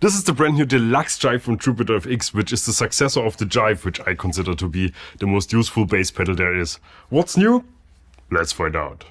This is the brand new deluxe Jive from Jupiter FX, which is the successor of the Jive, which I consider to be the most useful bass pedal there is. What's new? Let's find out.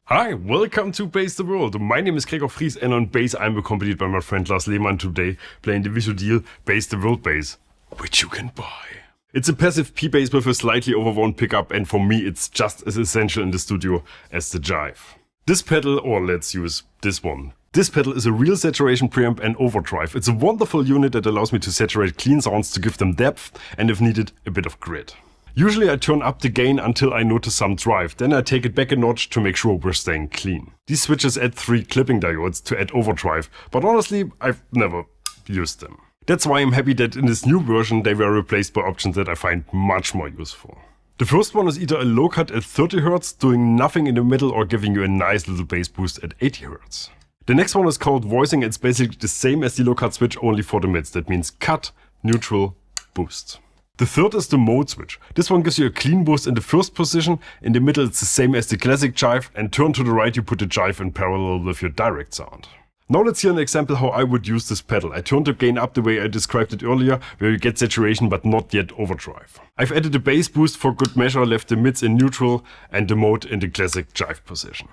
Hi, welcome to Bass the World. My name is Gregor Fries and on bass I'm accompanied by my friend Lars Lehmann today, playing the Visual Deal Bass the World bass, which you can buy. It's a passive P-bass with a slightly overworn pickup, and for me it's just as essential in the studio as the Jive. This pedal, or let's use this one. This pedal is a real saturation preamp and overdrive. It's a wonderful unit that allows me to saturate clean sounds to give them depth and, if needed, a bit of grit. Usually I turn up the gain until I notice some drive, then I take it back a notch to make sure we're staying clean. These switches add 3 clipping diodes to add overdrive, but honestly I've never used them. That's why I'm happy that in this new version they were replaced by options that I find much more useful. The first one is either a low cut at 30Hz, doing nothing in the middle or giving you a nice little bass boost at 80Hz. The next one is called voicing. It's basically the same as the low cut switch, only for the mids. That means cut, neutral, boost. The third is the mode switch. This one gives you a clean boost in the first position, in the middle it's the same as the classic Jive, and turn to the right you put the Jive in parallel with your direct sound. Now let's hear an example how I would use this pedal. I turned the gain up the way I described it earlier, where you get saturation but not yet overdrive. I've added a bass boost for good measure, left the mids in neutral and the mode in the classic Jive position.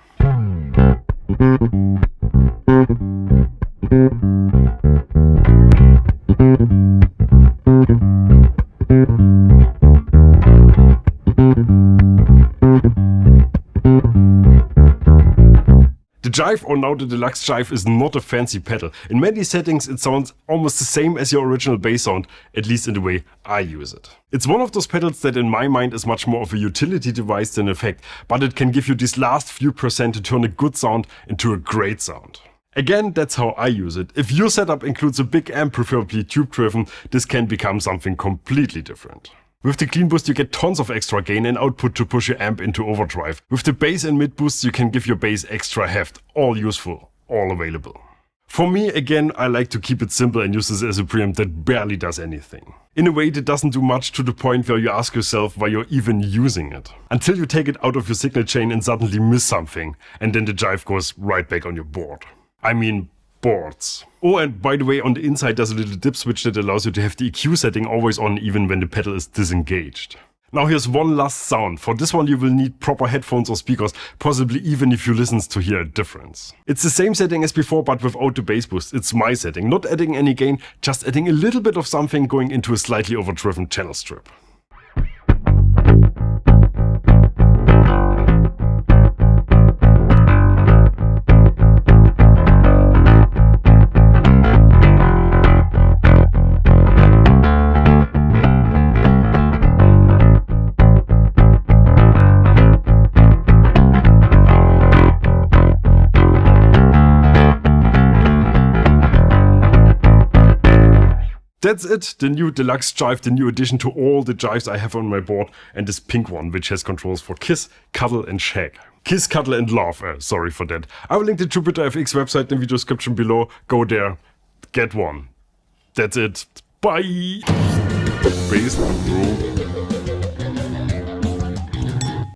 The Jive, or now the Deluxe Jive, is not a fancy pedal. In many settings it sounds almost the same as your original bass sound, at least in the way I use it. It's one of those pedals that in my mind is much more of a utility device than effect, but it can give you these last few percent to turn a good sound into a great sound. Again, that's how I use it. If your setup includes a big amp, preferably tube driven, this can become something completely different. With the clean boost you get tons of extra gain and output to push your amp into overdrive. With the bass and mid boosts you can give your bass extra heft. All useful, all available. For me, again, I like to keep it simple and use this as a preamp that barely does anything. In a way that doesn't do much, to the point where you ask yourself why you're even using it. Until you take it out of your signal chain and suddenly miss something, and then the Jive goes right back on your board. I mean, boards. Oh, and by the way, on the inside there's a little dip switch that allows you to have the EQ setting always on even when the pedal is disengaged. Now here's one last sound. For this one you will need proper headphones or speakers, possibly even if you listen to hear a difference. It's the same setting as before but without the bass boost. It's my setting, not adding any gain, just adding a little bit of something going into a slightly overdriven channel strip. That's it, the new Deluxe Jive, the new addition to all the Jives I have on my board, and this pink one, which has controls for kiss, cuddle and shake. Kiss, cuddle and love, sorry for that. I will link the Jupiter FX website in the video description below. Go there, get one. That's it, bye! Bass the World.